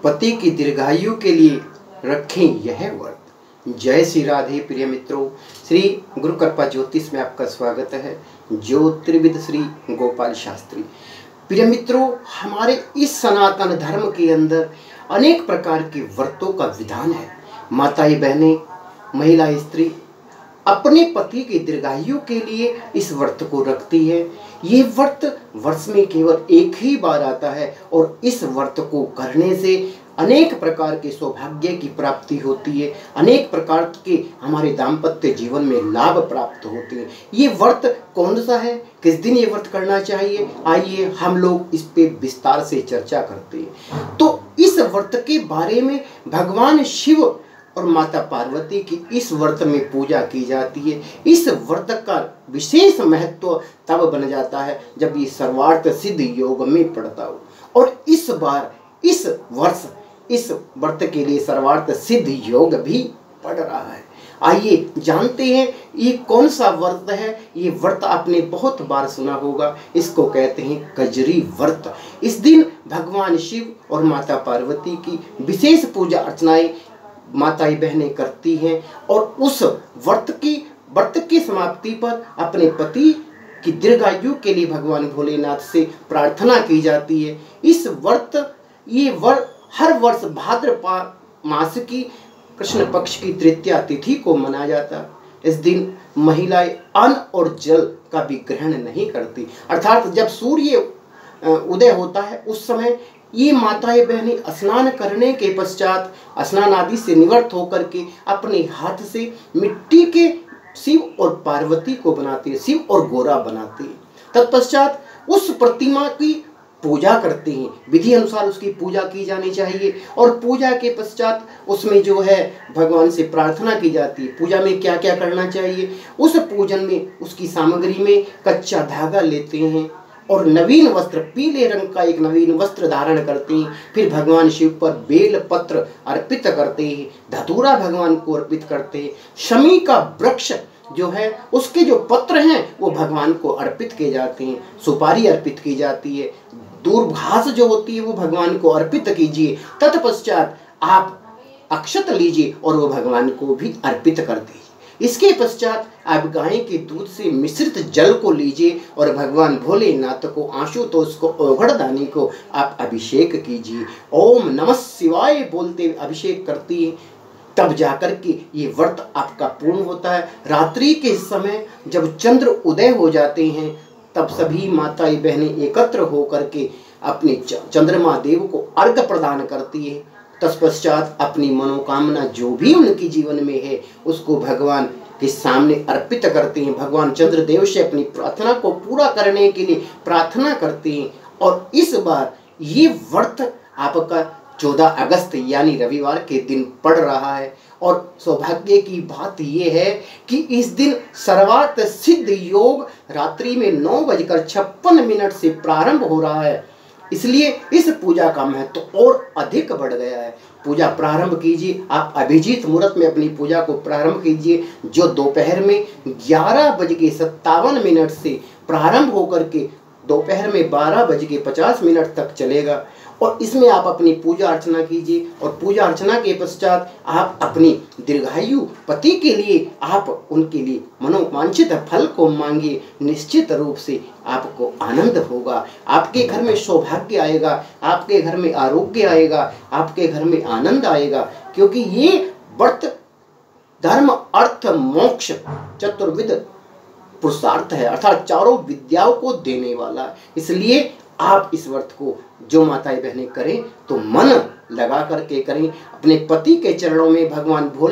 पति की दीर्घायु के लिए रखें यह व्रत। जय श्री राधे। प्रिय मित्रों, श्री गुरु कृपा ज्योतिष में आपका स्वागत है। ज्योतिर्विद श्री गोपाल शास्त्री। प्रिय मित्रों, हमारे इस सनातन धर्म के अंदर अनेक प्रकार के व्रतों का विधान है। माताएं, बहनें, महिला, स्त्री अपने पति की दीर्घायु के लिए इस व्रत को रखती है। ये व्रत वर्ष में केवल एक ही बार आता है और इस व्रत को करने से अनेक प्रकार के सौभाग्य की प्राप्ति होती है, अनेक प्रकार के हमारे दाम्पत्य जीवन में लाभ प्राप्त होते हैं। ये व्रत कौन सा है, किस दिन ये व्रत करना चाहिए, आइए हम लोग इस पे विस्तार से चर्चा करते हैं। तो इस व्रत के बारे में भगवान शिव और माता पार्वती की इस व्रत में पूजा की जाती है। इस व्रत का विशेष महत्व तब बन जाता है जब ये सर्वार्थ सिद्ध योग में पड़ता हो। और इस बार इस वर्ष इस व्रत के लिए सर्वार्थ सिद्ध योग भी पड़ रहा है। आइए जानते हैं ये कौन सा व्रत है। ये व्रत आपने बहुत बार सुना होगा, इसको कहते हैं कजरी व्रत। इस दिन भगवान शिव और माता पार्वती की विशेष पूजा अर्चनाएं माताएं बहनें करती हैं और उस व्रत की समाप्ति पर अपने पति की दीर्घायु के लिए भगवान भोलेनाथ से प्रार्थना की जाती है। इस व्रत हर वर्ष भाद्रपद मास की कृष्ण पक्ष की तृतीया तिथि को मनाया जाता है। इस दिन महिलाएं अन्न और जल का भी ग्रहण नहीं करती, अर्थात जब सूर्य उदय होता है उस समय ये माताएं बहनें स्नान करने के पश्चात स्नान आदि से निवृत्त होकर के अपने हाथ से मिट्टी के शिव और पार्वती को बनाती है, शिव और गौरा बनाती है। तत्पश्चात उस प्रतिमा की पूजा करते हैं। विधि अनुसार उसकी पूजा की जानी चाहिए और पूजा के पश्चात उसमें जो है भगवान से प्रार्थना की जाती है। पूजा में क्या क्या करना चाहिए, उस पूजन में उसकी सामग्री में कच्चा धागा लेते हैं और नवीन वस्त्र, पीले रंग का एक नवीन वस्त्र धारण करते हैं। फिर भगवान शिव पर बेल पत्र अर्पित करते हैं, धतूरा भगवान को अर्पित करते हैं। शमी का वृक्ष जो है उसके जो पत्र हैं वो भगवान को अर्पित किए जाते हैं, सुपारी अर्पित की जाती है, दूर्भाष जो होती है वो भगवान को अर्पित कीजिए। तत्पश्चात आप अक्षत लीजिए और वो भगवान को भी अर्पित कर दीजिए। इसके पश्चात आप गाय के दूध से मिश्रित जल को लीजिए और भगवान भोलेनाथ को, आशुतोष को, औघड़दानी को आप अभिषेक कीजिए। ओम नमः शिवाय बोलते हुए अभिषेक करती है, तब जाकर के ये व्रत आपका पूर्ण होता है। रात्रि के समय जब चंद्र उदय हो जाते हैं तब सभी माताएं बहनें एकत्र होकर के अपने चंद्रमा देव को अर्घ्य प्रदान करती है। तत्पश्चात अपनी मनोकामना जो भी उनके जीवन में है उसको भगवान के सामने अर्पित करते हैं। भगवान चंद्रदेव से अपनी प्रार्थना को पूरा करने के लिए प्रार्थना करते हैं। और इस बार ये व्रत आपका 14 अगस्त यानी रविवार के दिन पड़ रहा है। और सौभाग्य की बात यह है कि इस दिन सर्वार्थ सिद्ध योग रात्रि में 9:56 से प्रारंभ हो रहा है, इसलिए इस पूजा का महत्व और अधिक बढ़ गया है। पूजा प्रारंभ कीजिए, आप अभिजीत मुहूर्त में अपनी पूजा को प्रारंभ कीजिए, जो दोपहर में 11:57 से प्रारंभ होकर के दोपहर में 12:50 तक चलेगा। और इसमें आप अपनी पूजा अर्चना कीजिए और पूजा अर्चना के पश्चात आप अपनी दीर्घायु पति के लिए आप उनके लिए मनोवांछित फल को मांगिए। निश्चित रूप से आपको आनंद होगा, आपके घर में सौभाग्य आएगा, आपके घर में आरोग्य आएगा, आपके घर में आनंद आएगा। क्योंकि ये व्रत धर्म अर्थ मोक्ष चतुर्विध पुरुषार्थ है, अर्थात चारों विद्याओं को देने वाला। इसलिए आप इस व्रत को जो माताएं बहनें करें तो मन लगा करके करें। अपने पति के चरणों में भगवान भोले